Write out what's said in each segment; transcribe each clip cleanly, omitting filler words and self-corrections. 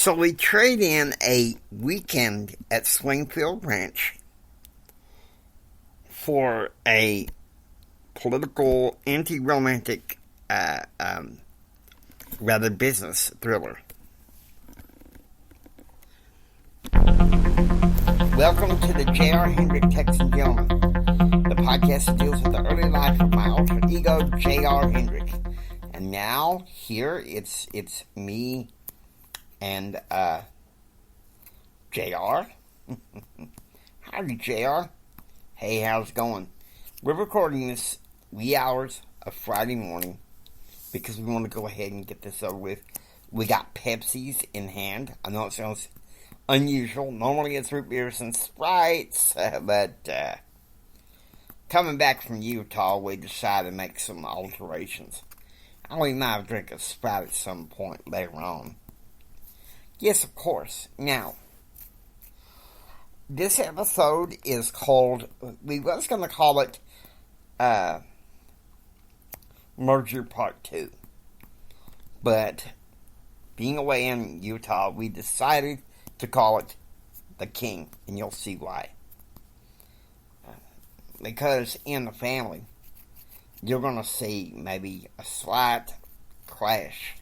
So we trade in a weekend at Swingfield Ranch for a political, anti-romantic, rather business thriller. Welcome to the J.R. Hendrick Texan Gentleman, the podcast that deals with the early life of my alter ego, J.R. Hendrick. And now, here, it's me and, J.R. Howdy, J.R. Hey, how's it going? We're recording this wee hours of Friday morning because we want to go ahead and get this over with. We got Pepsis in hand. I know it sounds unusual. Normally it's root beers and Sprites, but coming back from Utah, we decided to make some alterations. We might have drink a Sprite at some point later on. Yes, of course. Now, this episode is called, we was going to call it Merger Part 2. But, being away in Utah, we decided to call it The King, and you'll see why. Because in the family, you're going to see maybe a slight clash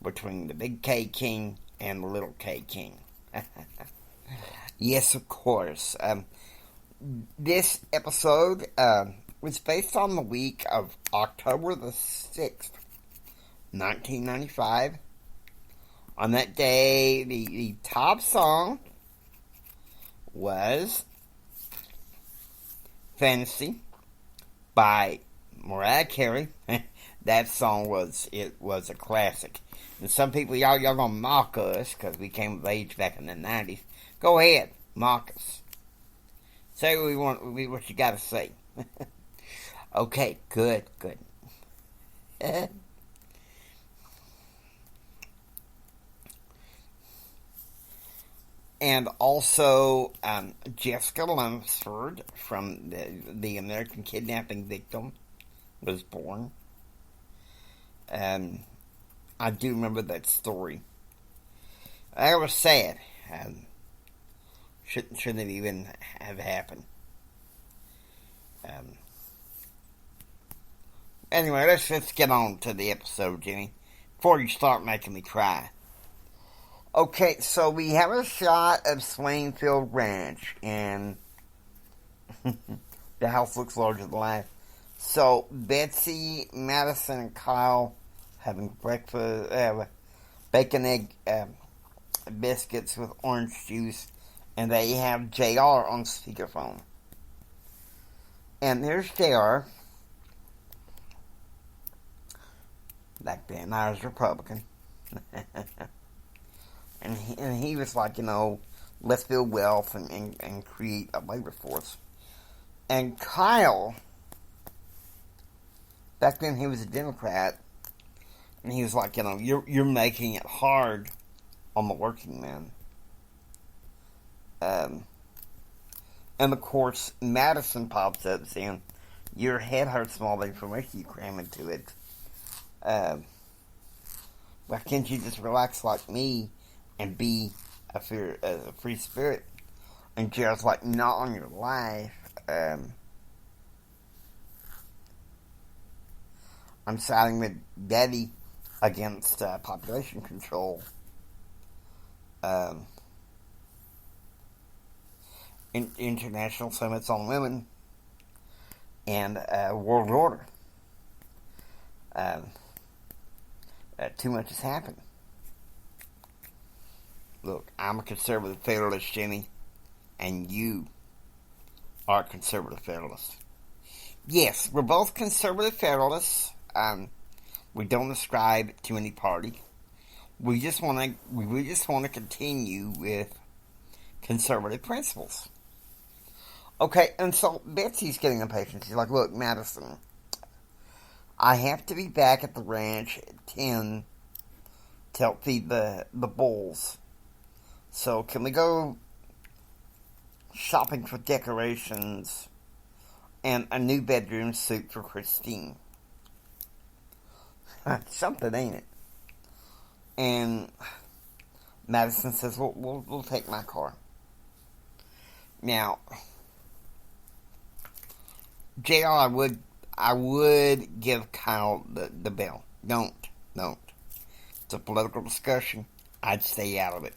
between the big K King and the little K King. Yes, of course. This episode was based on the week of October the 6th, 1995. On that day, the top song was Fantasy by Mariah Carey. That song was a classic. And some people, y'all gonna mock us because we came of age back in the 90s. Go ahead, mock us. Say what you gotta say. Okay, good. And also, Jessica Lunsford from the American Kidnapping Victim was born. I do remember that story. That was sad. Shouldn't have even have happened. Anyway, let's get on to the episode, Jimmy, before you start making me cry. Okay, so we have a shot of Swingfield Ranch, and the house looks larger than life. So, Betsy, Madison, and Kyle having breakfast, bacon, egg, biscuits with orange juice, and they have JR on speakerphone. And there's JR. Back then, I was Republican. And he was like, let's build wealth and create a labor force. And Kyle, back then he was a Democrat, and he was like, you're making it hard on the working man. And of course, Madison pops up saying, your head hurts from all the information you cram into it. Why can't you just relax like me and be a free spirit? And Gerald's like, not on your life. I'm siding with Daddy against population control. International summits on women and world order. Too much has happened. Look, I'm a conservative federalist, Jimmy, and you are a conservative federalist. Yes, we're both conservative federalists. We don't ascribe to any party. We just want to continue with conservative principles. Okay, and so Betsy's getting impatient. She's like, look, Madison, I have to be back at the ranch at 10 to help feed the bulls. So can we go shopping for decorations and a new bedroom suit for Christine? Something, ain't it? And Madison says, we'll take my car. Now, JR, I would give Kyle the bill. Don't. It's a political discussion. I'd stay out of it.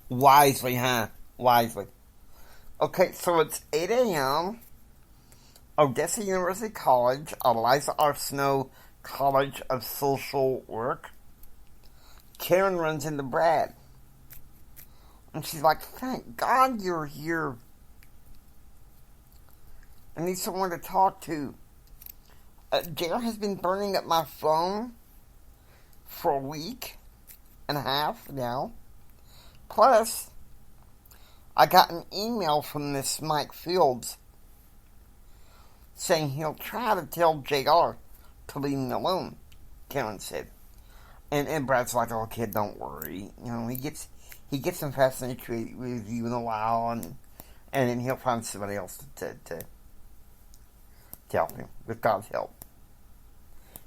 Wisely, huh? Wisely. Okay, so it's 8 a.m. Odessa University College, Eliza R. Snow College of Social Work. Karen runs into Brad. And she's like, thank God you're here. I need someone to talk to. JR has been burning up my phone for a week and a half now. Plus, I got an email from this Mike Fields saying he'll try to tell JR to leave me alone, Karen said. And Brad's like, oh, kid, don't worry. You know, he gets infatuated with you in a while, and then he'll find somebody else to help him, with God's help.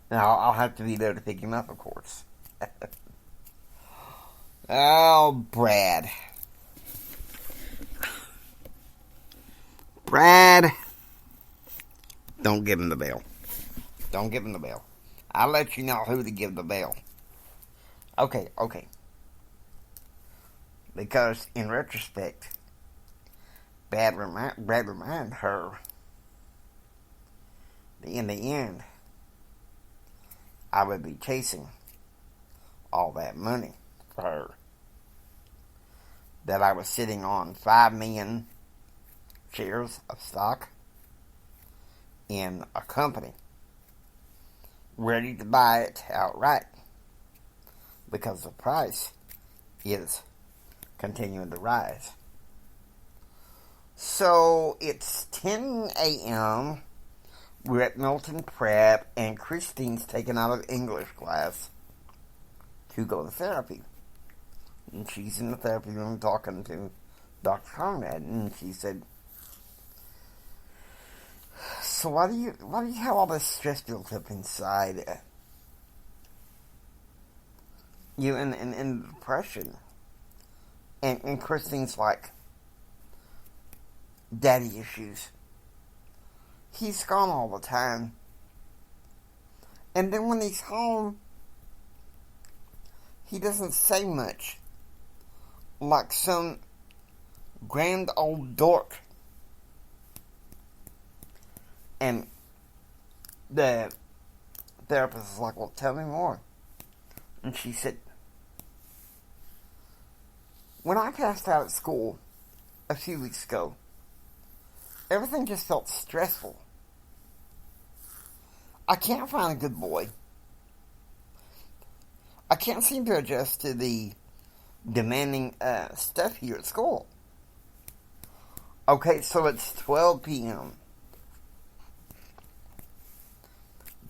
Now, I'll have to be there to pick him up, of course. Oh, Brad. Brad, don't give him the bail. Don't give him the bail. I'll let you know who to give the bail. Okay. Because, in retrospect, Brad reminded her that in the end, I would be chasing all that money for her. That I was sitting on 5 million shares of stock in a company, ready to buy it outright, because the price is continuing to rise. So it's 10 a.m. We're at Milton Prep, and Christine's taken out of English class to go to therapy. And she's in the therapy room talking to Dr. Conrad, and she said, so why do you have all this stress built up inside you in depression? And Christine's like, daddy issues. He's gone all the time. And then when he's home, he doesn't say much. Like some grand old dork. And the therapist is like, well, tell me more. And she said, when I passed out at school a few weeks ago, everything just felt stressful. I can't find a good boy. I can't seem to adjust to the demanding stuff here at school. Okay, so it's 12 p.m.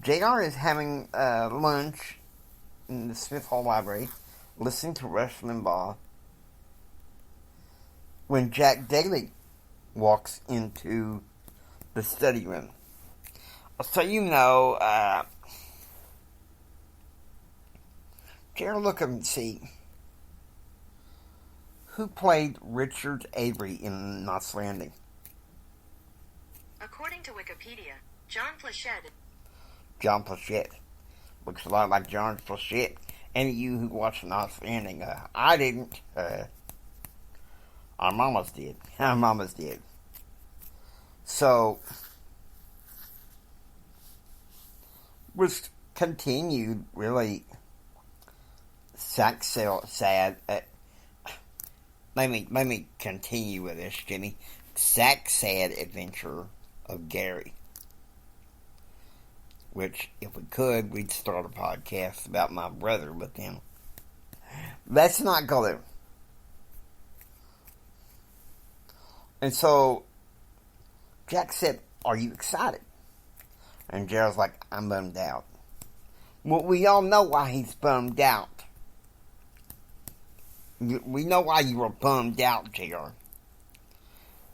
JR is having lunch in the Smith Hall Library, listening to Rush Limbaugh, when Jack Daly walks into the study room. So you know, JR, look up and see who played Richard Avery in Knots Landing. According to Wikipedia, John Plachette. John Plachette. Looks a lot like John Plachette. Any of you who watched Knots Landing, I didn't. Our mamas did. Our mamas did. So, was continued, really sad. Let me continue with this, Jimmy. Sad adventure of Gary. Which, if we could, we'd start a podcast about my brother, but then let's not go there. And so, Jack said, are you excited? And Gerald's like, I'm bummed out. Well, we all know why he's bummed out. We know why you were bummed out, JR.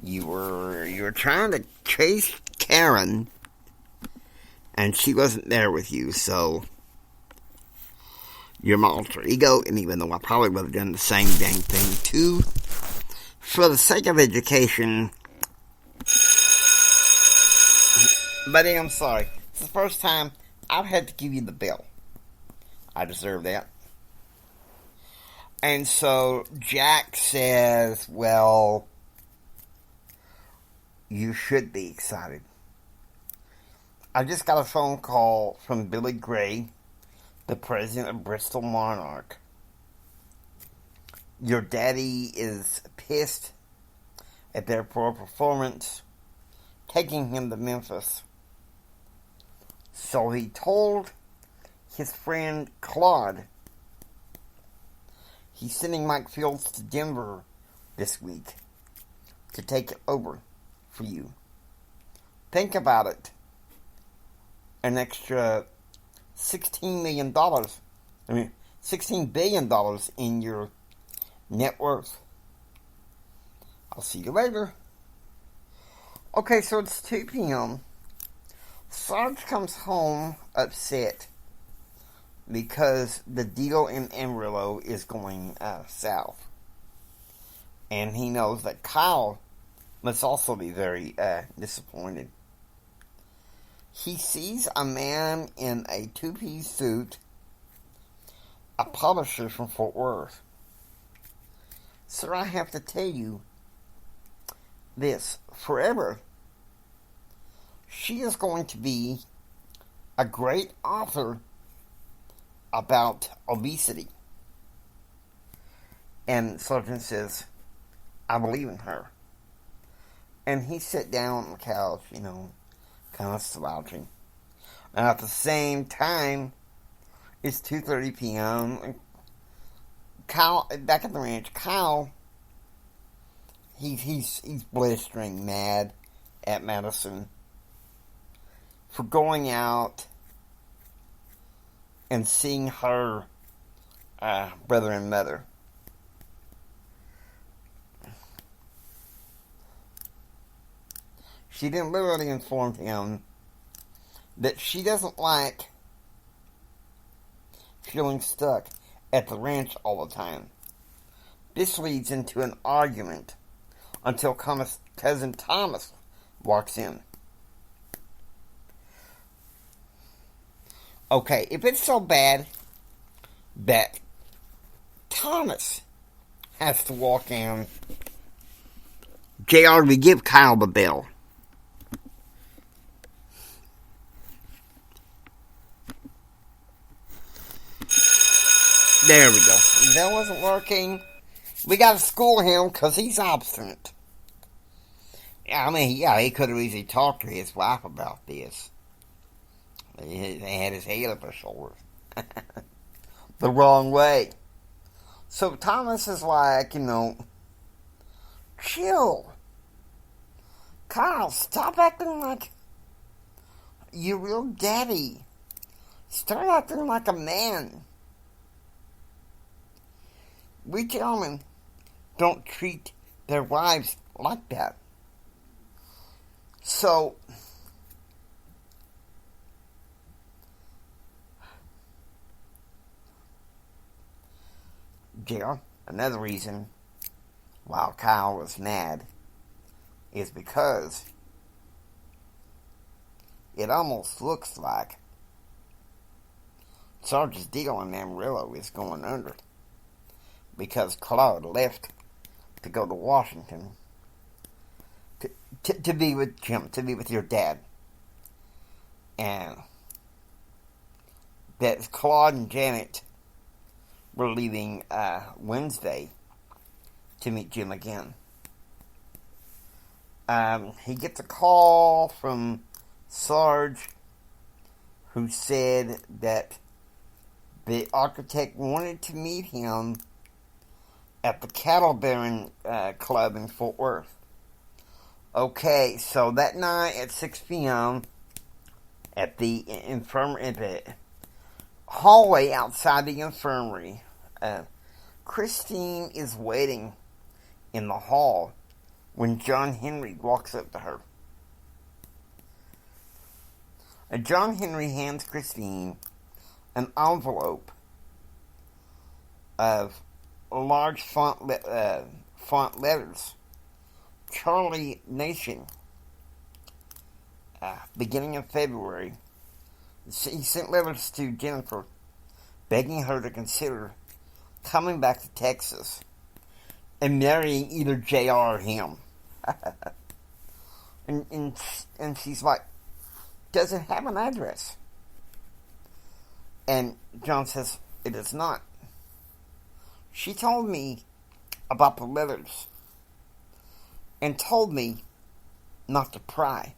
You were trying to chase Karen, and she wasn't there with you, so You're my alter ego, and even though I probably would have done the same dang thing too, for the sake of education, buddy, I'm sorry. It's the first time I've had to give you the bill. I deserve that. And so Jack says, well, you should be excited. I just got a phone call from Billy Gray, the president of Bristol Monarch. Your daddy is pissed at their poor performance, taking him to Memphis. So he told his friend Claude he's sending Mike Fields to Denver this week to take it over for you. Think about it. An extra $16 million. $16 billion in your net worth. I'll see you later. Okay, so it's 2 p.m. Sarge comes home upset because the deal in Amarillo is going south. And he knows that Kyle must also be very disappointed. He sees a man in a two-piece suit, a publisher from Fort Worth. Sir, I have to tell you this. Forever, she is going to be a great author about obesity. And Sergeant says, I believe in her. And he sat down on the couch, kind of slouching. And at the same time, it's 2:30 p.m. Kyle, back at the ranch, Kyle, he's blistering mad at Madison for going out and seeing her brother and mother. She didn't literally inform him that she doesn't like feeling stuck at the ranch all the time. This leads into an argument until cousin Thomas walks in. Okay, if it's so bad that Thomas has to walk in, JR, we give Kyle the bill. There we go. That wasn't working. We got to school him because he's obstinate. He could have easily talked to his wife about this. They had his head up his shoulders. The wrong way. So Thomas is like, chill. Kyle, stop acting like your real daddy. Start acting like a man. We gentlemen don't treat their wives like that. So, another reason why Kyle was mad is because it almost looks like Sarge's deal in Amarillo is going under. Because Claude left to go to Washington to be with Jim, to be with your dad. And that Claude and Janet were leaving Wednesday to meet Jim again. He gets a call from Sarge, who said that the architect wanted to meet him at the Cattle Baron Club in Fort Worth. Okay, so that night at 6 p.m. at the hallway outside the infirmary, Christine is waiting in the hall when John Henry walks up to her. And John Henry hands Christine an envelope of large font letters. Charlie Nation. Beginning of February, he sent letters to Jennifer begging her to consider coming back to Texas and marrying either JR or him. and she's like, does it have an address? And John says, it does not. She told me about the letters and told me not to pry.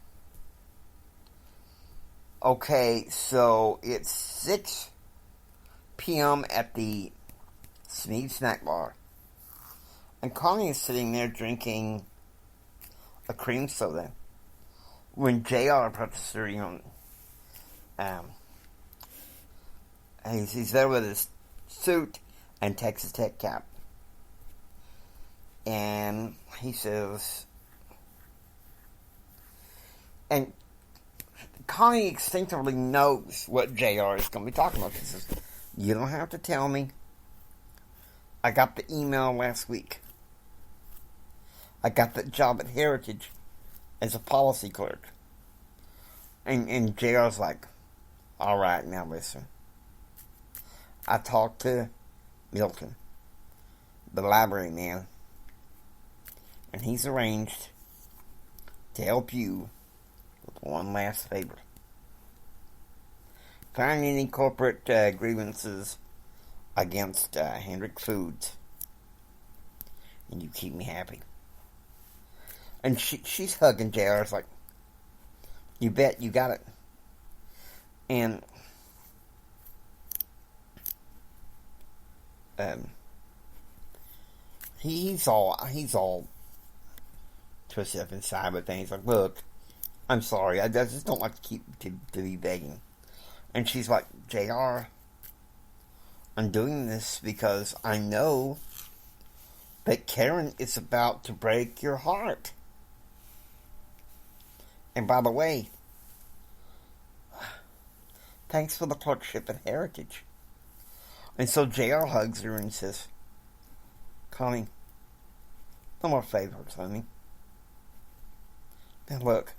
Okay, so it's 6 p.m. at the Sneed Snack Bar. And Connie is sitting there drinking a cream soda when JR approaches her, he's there with his suit and Texas Tech cap. And he says, and Connie instinctively knows what JR is going to be talking about. She says, you don't have to tell me. I got the email last week. I got that job at Heritage as a policy clerk. And JR's like, alright, now listen. I talked to Milton, the library man, and he's arranged to help you with one last favor. Find any corporate grievances against Hendrick Foods, and you keep me happy. And she's hugging JR. It's like, you bet, you got it. And he's all twisted up inside, but then he's like, look, I'm sorry, I just don't like to be begging. And she's like, JR, I'm doing this because I know that Karen is about to break your heart. And by the way, thanks for the clerkship at Heritage. And so JR hugs her and says, Connie, no more favors, honey. Now look,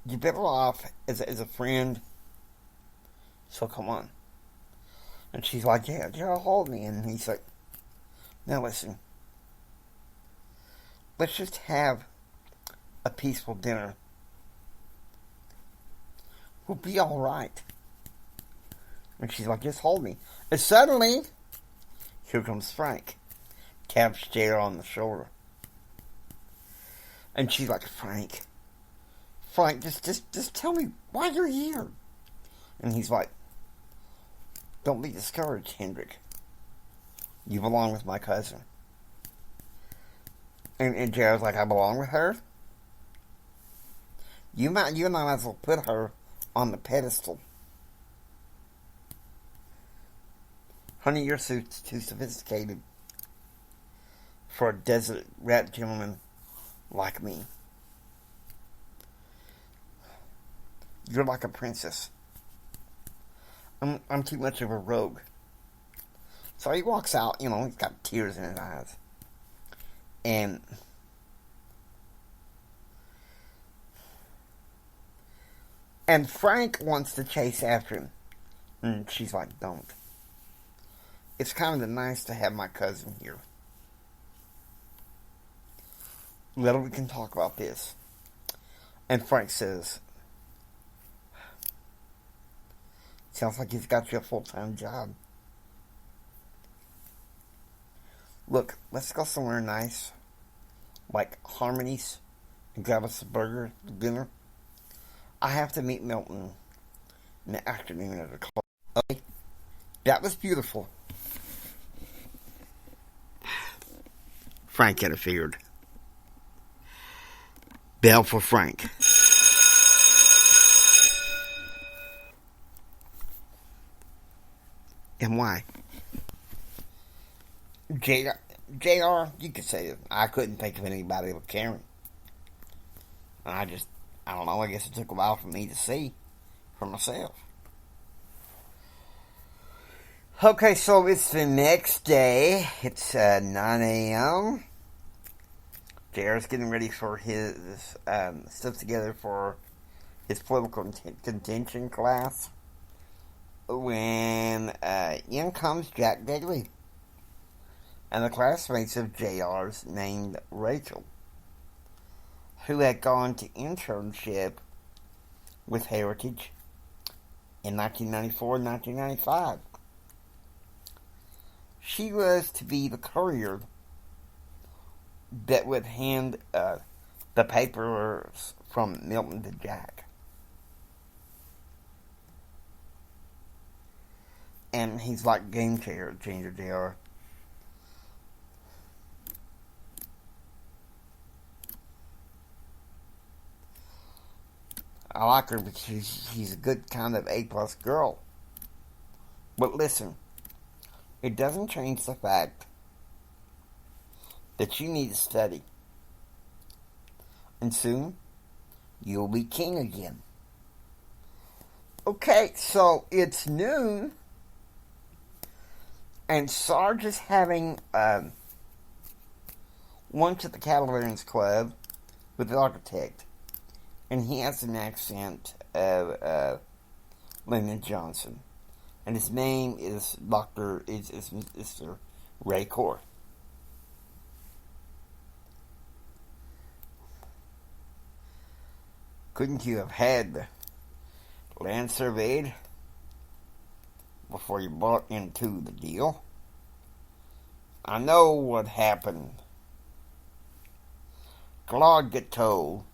you're better off as a friend, so come on. And she's like, yeah, JR, hold me. And he's like, now listen, let's just have a peaceful dinner. We'll be alright. And she's like, just hold me. And suddenly, here comes Frank. Taps JR on the shoulder. And she's like, Frank, just tell me why you're here. And he's like, don't be discouraged, Hendrick. You belong with my cousin. And JR's like, I belong with her? You might as well put her on the pedestal. Honey, your suit's too sophisticated for a desert rat gentleman like me. You're like a princess. I'm too much of a rogue. So he walks out, he's got tears in his eyes. And Frank wants to chase after him. And she's like, don't. It's kind of nice to have my cousin here. Later we can talk about this. And Frank says, sounds like he's got you a full-time job. Look, let's go somewhere nice, like Harmony's, and grab us a burger for dinner. I have to meet Milton in the afternoon at a club. Okay? That was beautiful. Frank interfered. Bell for Frank. And why? JR, you could say it. I couldn't think of anybody with Karen. I don't know, I guess it took a while for me to see for myself. Okay, so it's the next day. It's 9 a.m. JR's getting ready for his stuff together for his political contention class. When in comes Jack Daly and the classmates of JR's named Rachel, who had gone to internship with Heritage in 1994 and 1995. She was to be the courier that would hand the papers from Milton to Jack. And he's like game changer, JR. I like her because she's a good kind of A-plus girl. But listen, it doesn't change the fact that you need to study. And soon, you'll be king again. Okay, so it's noon. And Sarge is having lunch at the Cavalarians Club with the architect. And he has an accent of Lyndon Johnson. And his name is Mr. Ray Core. Couldn't you have had the land surveyed before you bought into the deal? I know what happened. Claude got told,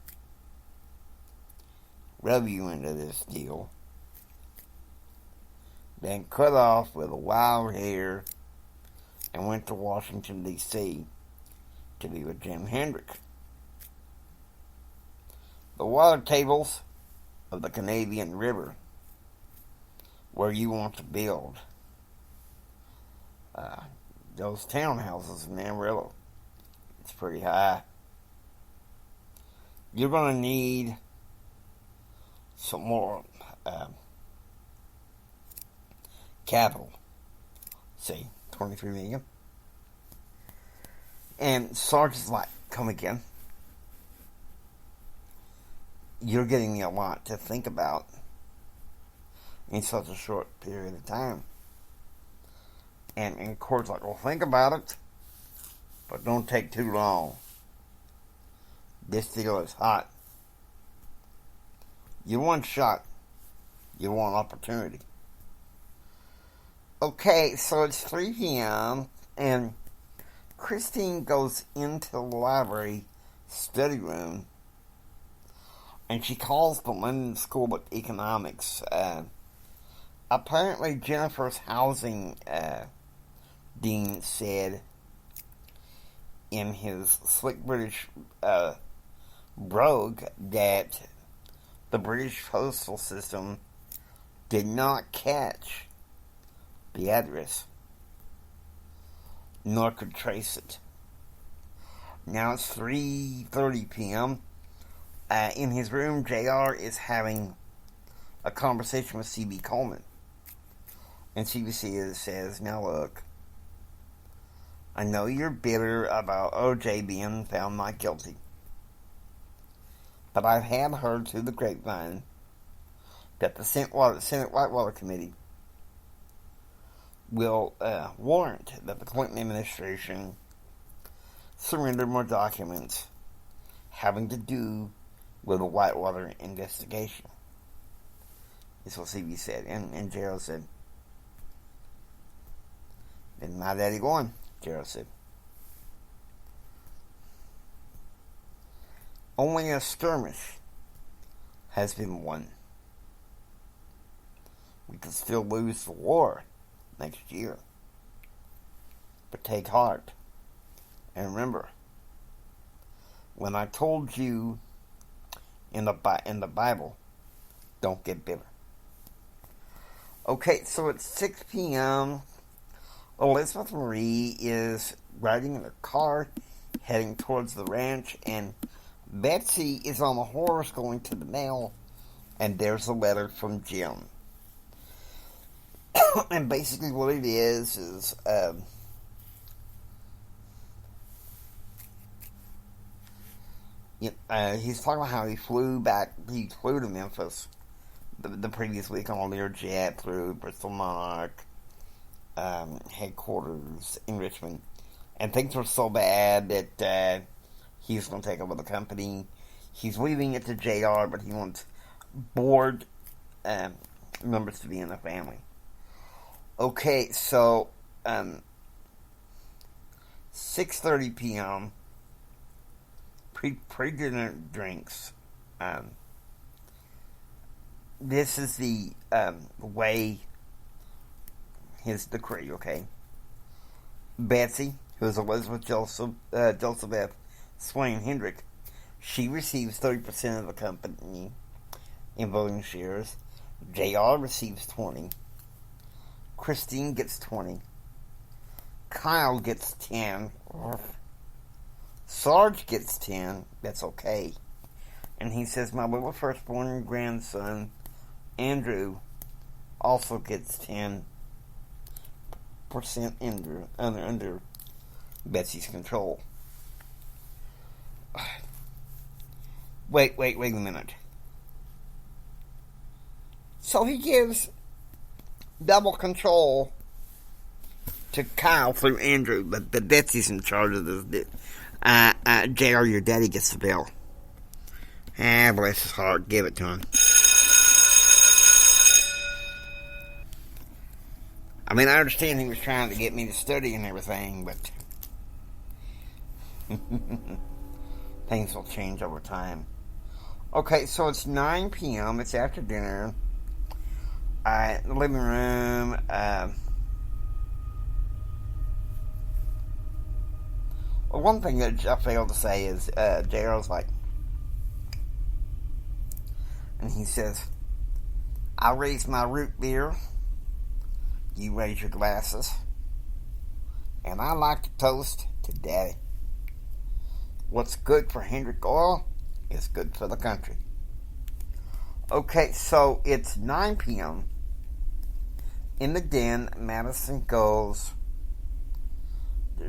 rub you into this deal, then cut off with a wild hair and went to Washington, D.C. to be with Jim Hendrick. The water tables of the Canadian River, where you want to build those townhouses in Amarillo, it's pretty high. You're going to need some more capital. See, $23 million. And Sarge is like, come again. You're getting me a lot to think about in such a short period of time. And Court's like, well, think about it, but don't take too long. This deal is hot. You want shot. You want opportunity. Okay, so it's 3 p.m. and Christine goes into the library study room and she calls the London School of Economics. Apparently Jennifer's housing dean said in his slick British brogue that the British postal system did not catch the address, nor could trace it. Now it's 3:30 p.m. In his room, JR is having a conversation with C.B. Coleman. And CBC says, now look, I know you're bitter about O.J. being found not guilty. But I've had heard through the grapevine that the Senate Whitewater Committee will warrant that the Clinton administration surrender more documents having to do with the Whitewater investigation. That's what CB said. And Gerald said, then my daddy going, Gerald said. Only a skirmish has been won. We could still lose the war next year. But take heart. And remember, when I told you in the Bible, don't get bitter. Okay, so it's 6 p.m. Elizabeth Marie is riding in her car, heading towards the ranch, and Betsy is on the horse going to the mail, and there's a letter from Jim. And basically what it is he's talking about how he flew to Memphis the previous week on a Learjet through Bristol Monarch headquarters in Richmond. And things were so bad that he was going to take over the company. He's leaving it to JR, but he wants board members to be in the family. Okay, so 6:30 p.m. pre-dinner drinks. This is the way his decree. Okay, Betsy, who is Elizabeth Josepheth Swain Hendrick, she receives 30% of the company in voting shares. JR receives 20. Christine gets 20. Kyle gets 10. Sarge gets 10. That's okay. And he says, my little firstborn grandson, Andrew, also gets 10% under Betsy's control. Wait a minute. So he gives double control to Kyle through Andrew, but Betsy's in charge of this. JR, your daddy gets the bill. Bless his heart. Give it to him. I mean, I understand he was trying to get me to study and everything, but things will change over time. Okay, so it's 9 p.m. It's after dinner. In the living room. Well, one thing that I failed to say is JR's like, and he says, I raise my root beer, you raise your glasses, and I like to toast to Daddy. What's good for Hendrick Oil is good for the country. Okay, so it's 9 p.m. In the den, Madison goes,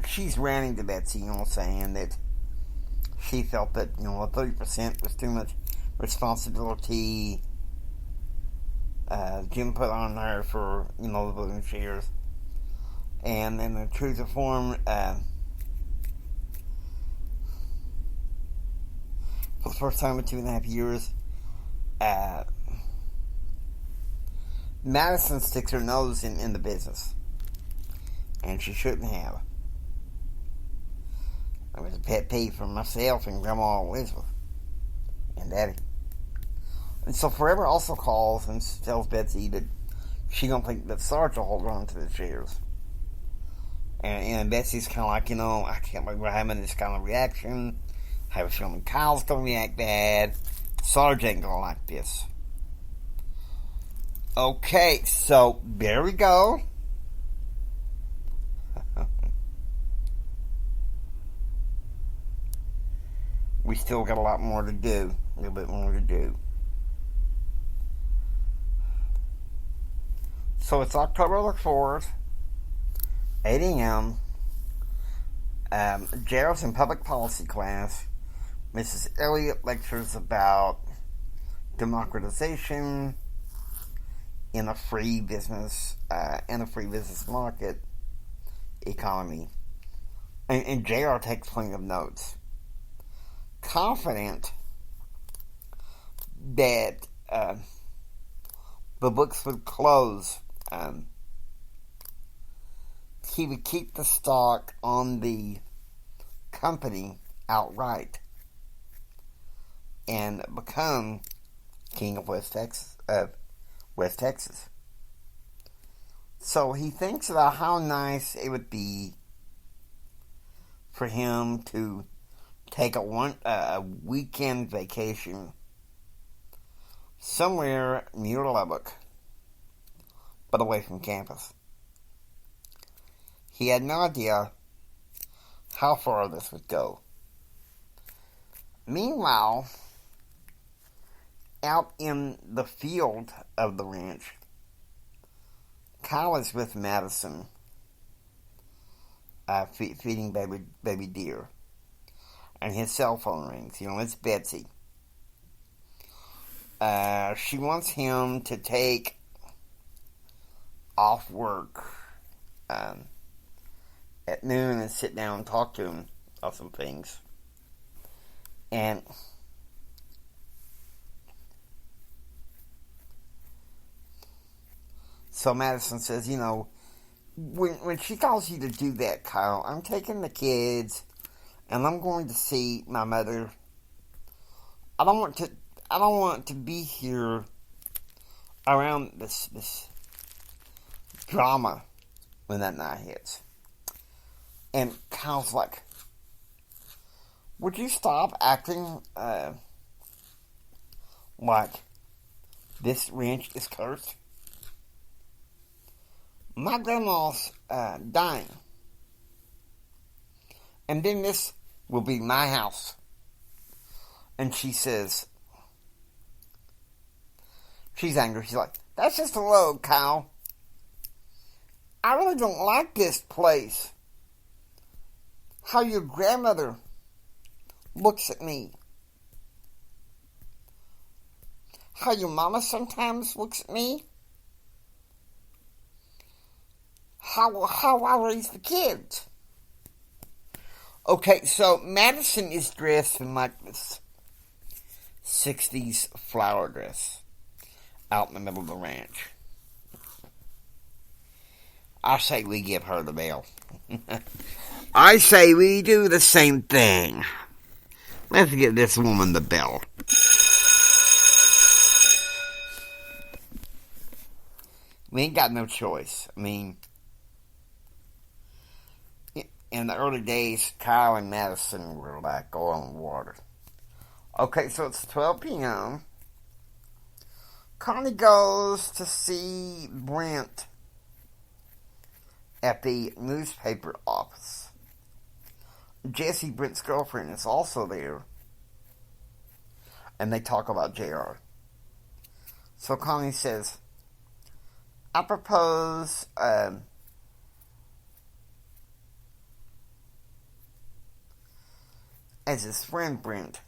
she's ranting to Betsy, saying that she felt that, 30% was too much responsibility Jim put on her for, the voting shares. And then the Truth to Form, for the first time in 2.5 years, Madison sticks her nose in the business. And she shouldn't have. It was a pet peeve for myself and Grandma Elizabeth and Daddy. And so Forever also calls and tells Betsy that she don't think that Sarge will hold on to the shares. And Betsy's kind of like, I can't believe we're having this kind of reaction. I have a feeling Kyle's going to react bad. Sarge ain't going to like this. Okay, so there we go. We still got a lot more to do. A little bit more to do. So it's October the 4th, 8 a.m. Gerald's in public policy class. Mrs. Elliott lectures about democratization in a free business market economy. And JR takes plenty of notes. Confident that the books would close, he would keep the stock on the company outright and become king of West Texas. So he thinks about how nice it would be for him to take a weekend vacation somewhere near Lubbock, but away from campus. He had no idea how far this would go. Meanwhile, out in the field of the ranch, Kyle is with Madison, feeding baby deer. And his cell phone rings. It's Betsy. She wants him to take off work at noon and sit down and talk to him about some things. And so Madison says, when she calls you to do that, Kyle, I'm taking the kids and I'm going to see my mother. I don't want to be here around this drama when that night hits. And Kyle's like, would you stop acting like this ranch is cursed? My grandma's dying. And then this will be my house. And she says, she's angry. She's like, that's just a load, Kyle. I really don't like this place. How your grandmother looks at me. How your mama sometimes looks at me. How I raise the kids. Okay, so Madison is dressed in like this 60s flower dress out in the middle of the ranch. I say we give her the bell. I say we do the same thing. Let's give this woman the bell. We ain't got no choice. I mean, in the early days, Kyle and Madison were like oil and water. Okay, so it's 12 p.m. Connie goes to see Brent at the newspaper office. Jessie, Brent's girlfriend, is also there. And they talk about JR. So Connie says, I propose as his friend Brent,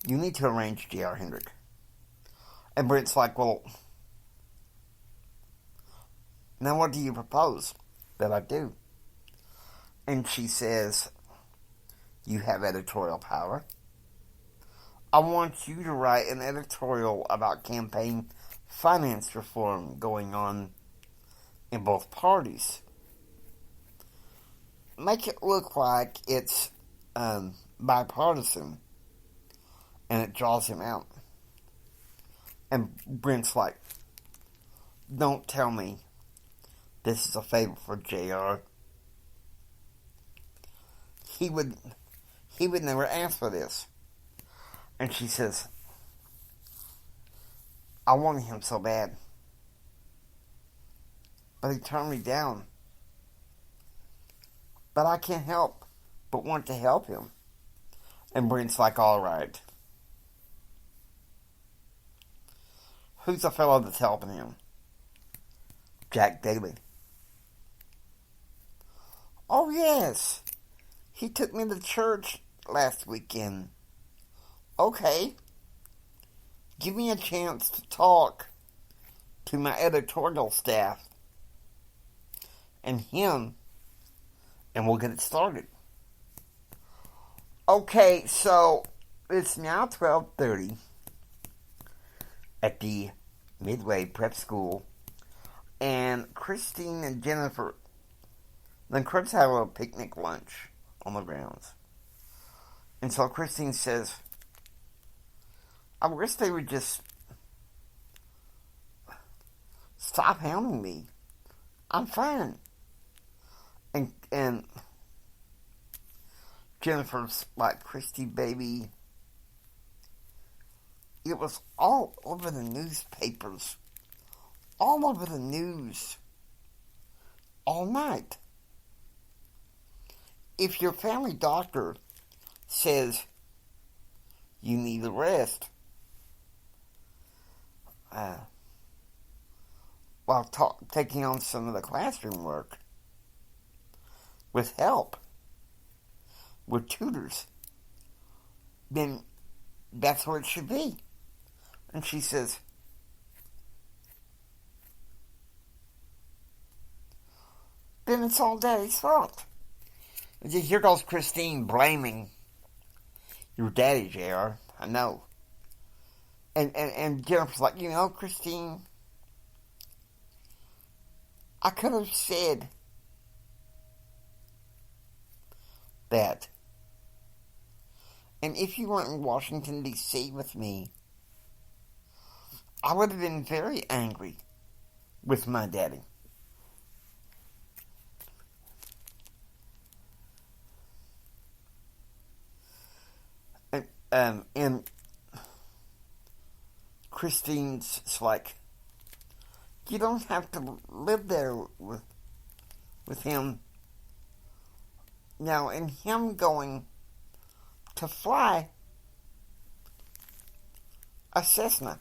you need to arrange J.R. Hendrick. And Brent's like, well, now what do you propose that I do? And she says, you have editorial power. I want you to write an editorial about campaign finance reform going on in both parties. Make it look like it's bipartisan, and it draws him out. And Brent's like, don't tell me this is a favor for JR. He would never ask for this. And she says, I wanted him so bad, but he turned me down. But I can't help but want to help him. And Brent's like, all right. Who's the fellow that's helping him? Jack Daly. Oh, yes. He took me to church last weekend. Okay. Give me a chance to talk to my editorial staff and him, and we'll get it started. Okay, so it's now 12:30 at the Midway Prep School, and Christine and Jennifer, the Crips have a picnic lunch on the grounds. And so Christine says, I wish they would just stop hounding me. I'm fine. And Jennifer's like, Christy, baby, it was all over the newspapers, all over the news, all night. If your family doctor says you need a rest, while taking on some of the classroom work with help, with tutors, then that's where it should be. And she says, then it's all Daddy's fault. And here goes Christine blaming your daddy, JR. I know. And Jennifer's like, Christine, I could have said that. And if you weren't in Washington, D.C. with me, I would have been very angry with my daddy. And Christine's like, you don't have to live there with him. Now, and him going to fly a Cessna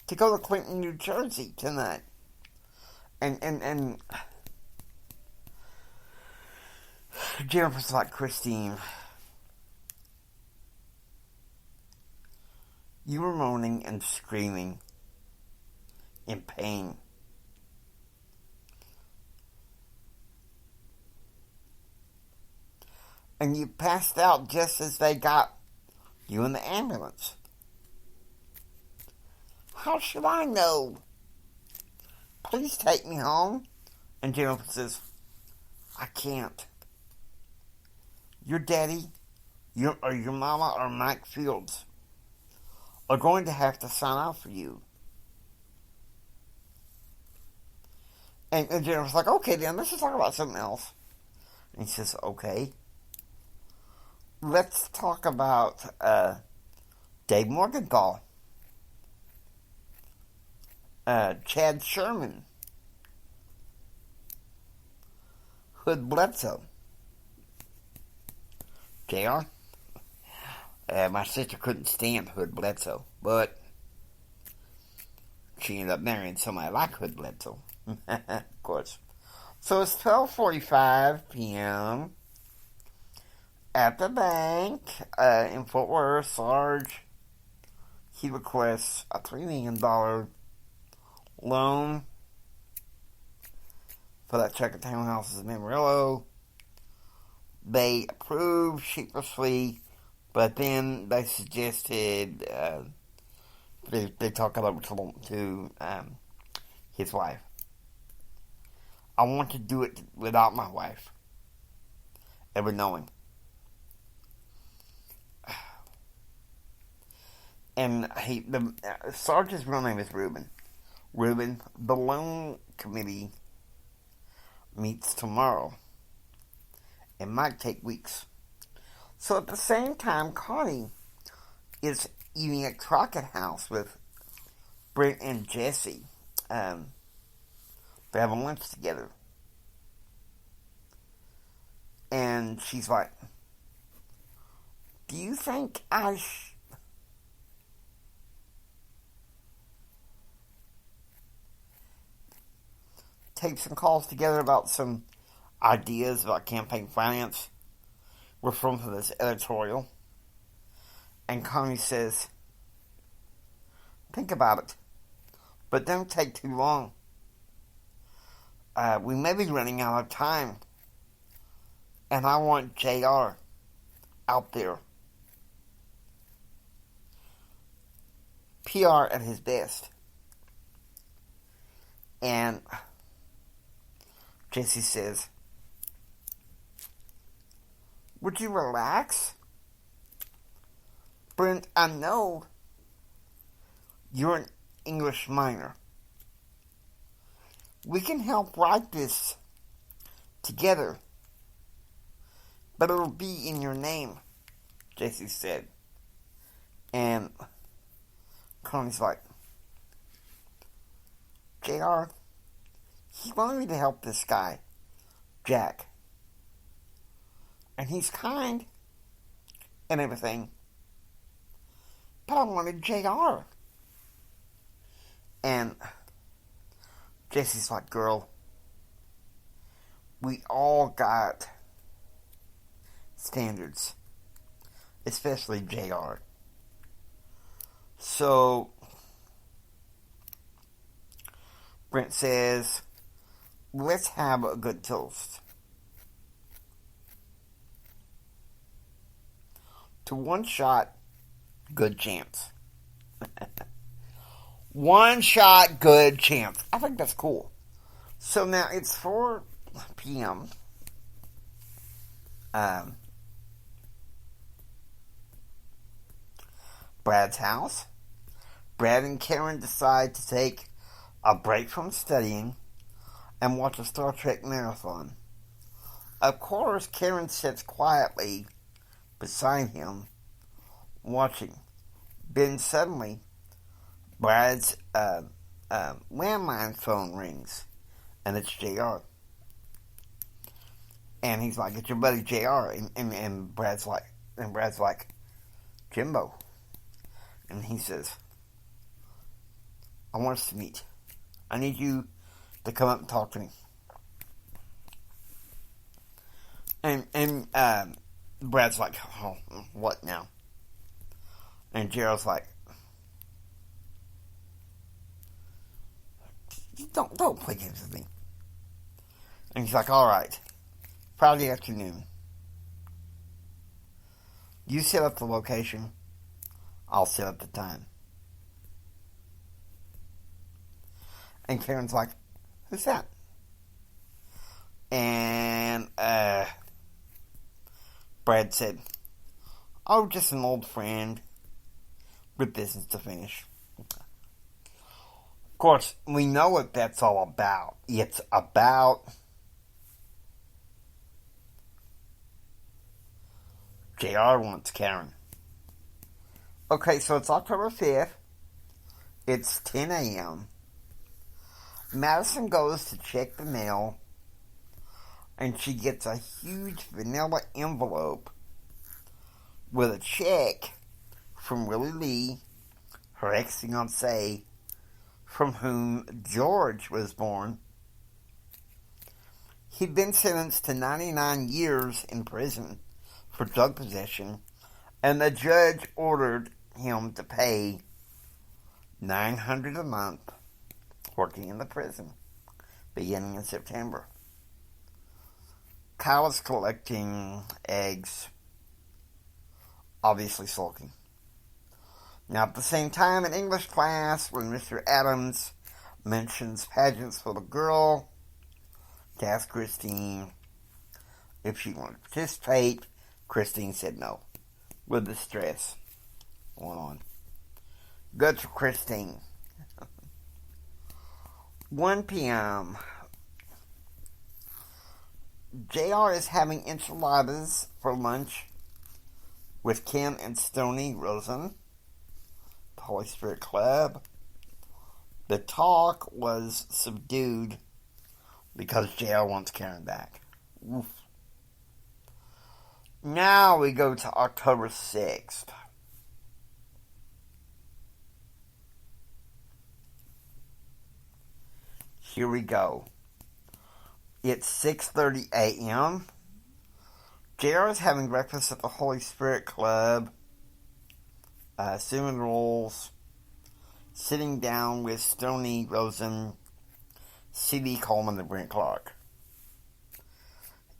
to go to Clinton, New Jersey tonight. And Jennifer's like, Christine, you were moaning and screaming in pain. And you passed out just as they got you in the ambulance. How should I know? Please take me home. And Jennifer says, I can't. Your daddy, your mama, or Mike Fields are going to have to sign off for you. And Jennifer's like, okay then, let's just talk about something else. And he says, okay. Let's talk about Dave Morgenthau, Chad Sherman, Hood Bledsoe, JR. My sister couldn't stand Hood Bledsoe, but she ended up marrying somebody like Hood Bledsoe, of course. So it's 12:45 p.m. at the bank in Fort Worth. Sarge, he requests a $3 million loan for that check of townhouses in Amarillo. They approved sheepishly, but then they suggested they talk about to his wife. I want to do it without my wife ever knowing. And Sarge's real name is Reuben. Reuben, the loan committee meets tomorrow. It might take weeks. So at the same time, Connie is eating at Crockett House with Brent and Jesse. They're having lunch together. And she's like, do you think I take some calls together about some ideas about campaign finance? We're from this editorial. And Connie says, think about it, but don't take too long. We may be running out of time, and I want JR out there. PR at his best. And Jesse says, would you relax? Brent, I know you're an English minor. We can help write this together, but it'll be in your name, Jesse said. And Connie's like, JR, he wanted me to help this guy, Jack. And he's kind and everything. But I wanted JR. And Jesse's like, girl, we all got standards, especially JR. So, Brent says, let's have a good toast. To one shot, good chance. One shot, good chance. I think that's cool. So now it's 4 p.m. Brad's house. Brad and Karen decide to take a break from studying and watch a Star Trek marathon. Of course, Karen sits quietly beside him, watching. Then suddenly, Brad's landline phone rings, and it's JR. And he's like, "It's your buddy JR." And Brad's like, "Jimbo." And he says, "I want us to meet. I need you to come up and talk to me." And Brad's like, "Oh, what now?" And Gerald's like, Don't play games with me." And he's like, "All right, Friday afternoon. You set up the location. I'll set up the time." And Karen's like, "Who's that?" And Brad said, "Oh, just an old friend with business to finish." Of course, we know what that's all about. It's about JR wants Karen. Okay, so it's October 5th. It's 10 a.m. Madison goes to check the mail, and she gets a huge vanilla envelope with a check from Willie Lee, her ex-fiancé, from whom George was born. He'd been sentenced to 99 years in prison for drug possession, and the judge ordered him to pay $900 a month working in the prison, beginning in September. Kyle is collecting eggs, obviously sulking. Now, at the same time, in English class, when Mr. Adams mentions pageants for the girl, to ask Christine if she wanted to participate, Christine said no, with the stress going on. Good for Christine. 1 p.m. JR is having enchiladas for lunch with Kim and Stoney Rosen, the Holy Spirit Club. The talk was subdued because JR wants Karen back. Oof. Now we go to October 6th. Here we go. It's 6:30 a.m. JR is having breakfast at the Holy Spirit Club, cinnamon rolls, sitting down with Stoney Rosen, C.B. Coleman, and Brent Clark.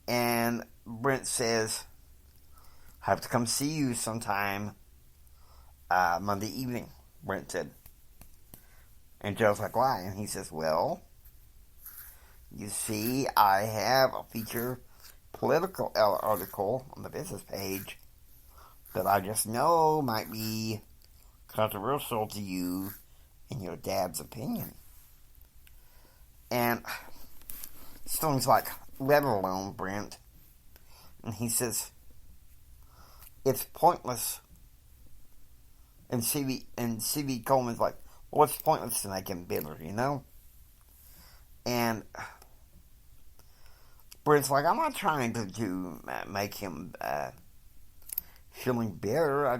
And Brent says, "I have to come see you sometime Monday evening," Brent said. And Joe's like, "Why?" And he says, "Well, you see, I have a feature political article on the business page that I just know might be controversial to you in your dad's opinion." And Stone's like, "Let alone, Brent." And he says, "It's pointless." And C.B. Coleman's like, "Well, it's pointless to make him bitter, you know?" And Brent's like, "I'm not trying to make him feeling bitter. I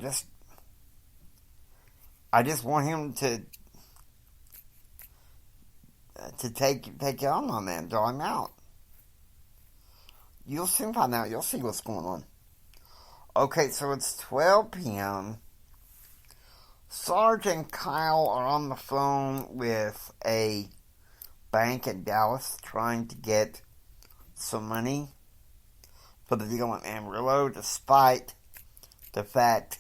just want him to to take you on that, draw him out. You'll soon find out. You'll see what's going on. Okay, so it's 12 p.m. Sarge and Kyle are on the phone with a bank in Dallas trying to get some money for the deal in Amarillo, despite the fact,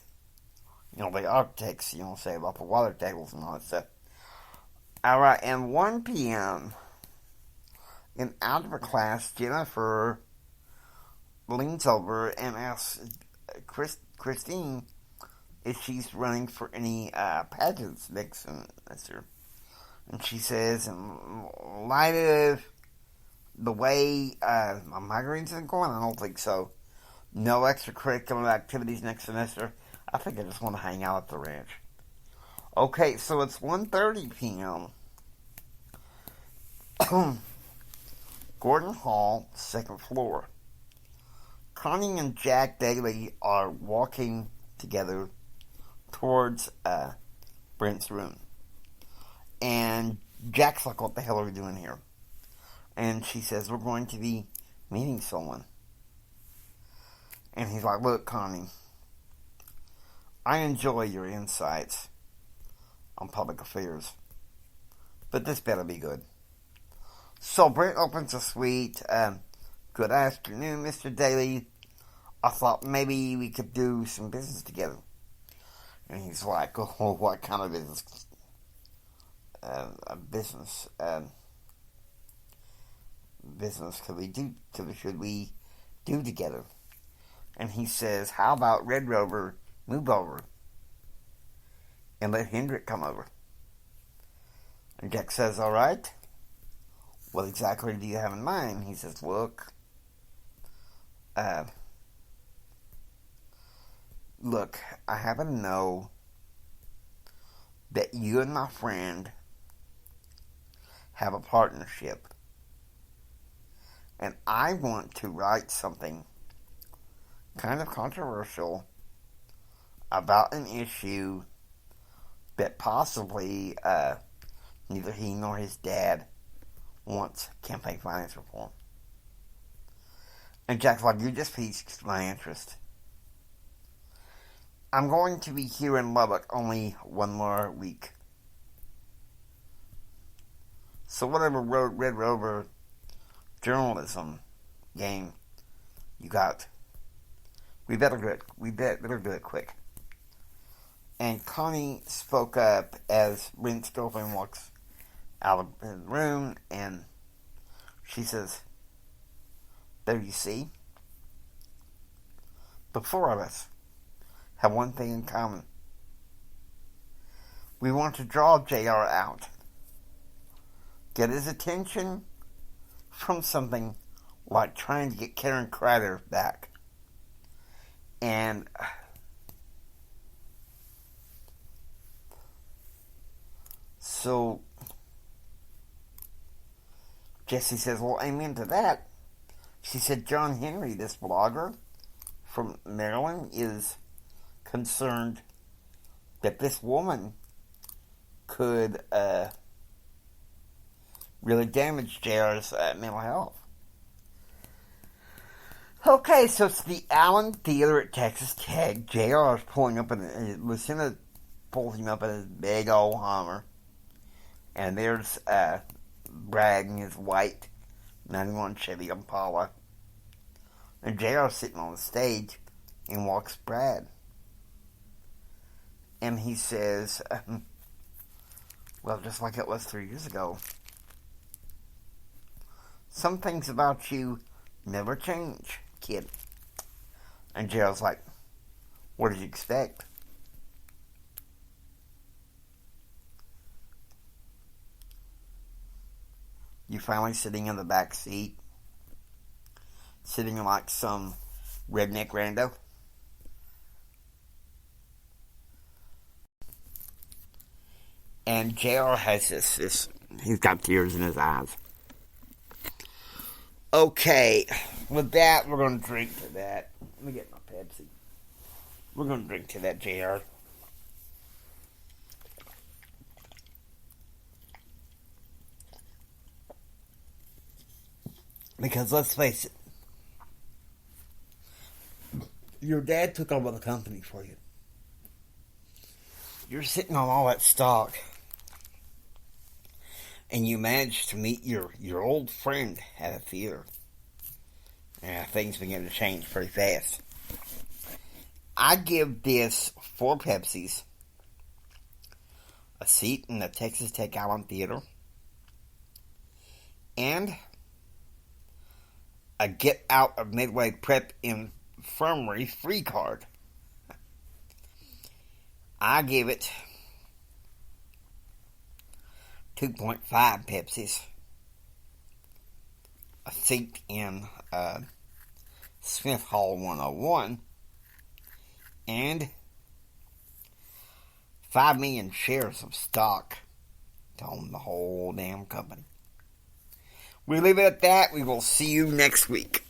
the architects, say about the water tables and all that stuff. Alright, and 1 p.m. in algebra class, Jennifer leans over and asks Christine if she's running for any pageants next semester. And she says, in light of the way my migraine's been going, I don't think so. No extracurricular activities next semester. I think I just want to hang out at the ranch. Okay, so it's 1:30 p.m. Gordon Hall, second floor. Connie and Jack Daly are walking together towards Brent's room. And Jack's like, what the hell are we doing here? And she says, we're going to be meeting someone. And he's like, look, Connie, I enjoy your insights on public affairs, but this better be good. So Brent opens a suite. Good afternoon, Mr. Daly. I thought maybe we could do some business together. And he's like, oh, what kind of business? Business should we do together? And he says, how about Red Rover move over and let Hendrick come over? And Jack says, all right. What exactly do you have in mind? He says, look, I happen to know that you and my friend have a partnership. And I want to write something kind of controversial about an issue that possibly neither he nor his dad wants campaign finance reform. And Jack's like, you just piqued my interest. I'm going to be here in Lubbock only one more week. So whatever Red Rover journalism game you got, we better do it. We better do it quick. And Connie spoke up as Brent's girlfriend walks out of the room, and she says, there you see, the four of us have one thing in common. We want to draw JR out. Get his attention from something like trying to get Karen Crider back. And so Jessie says, well, amen to that. She said, John Henry, this blogger from Maryland, is concerned that this woman could really damage JR's mental health. Okay, so it's the Allen Theater at Texas Tech. JR is pulling up, Lucinda pulls him up in his big old Hummer. And there's Brad in his white 91 Chevy Impala. And JR's sitting on the stage, and walks Brad. And he says, well, just like it was 3 years ago, some things about you never change, kid. And JR's like, what did you expect? You finally sitting in the back seat, sitting like some redneck rando. And JR has this, he's got tears in his eyes. Okay, with that, we're going to drink to that. Let me get my Pepsi. We're going to drink to that, JR. Because let's face it, your dad took over the company for you. You're sitting on all that stock. And you managed to meet your old friend at a theater. And things begin to change pretty fast. I give this 4 Pepsis, a seat in the Texas Tech Island Theater, and a Get Out of Midway Prep Infirmary free card. I give it 2.5 Pepsis, a seat in Smith Hall 101, and 5 million shares of stock to own the whole damn company. We leave it at that. We will see you next week.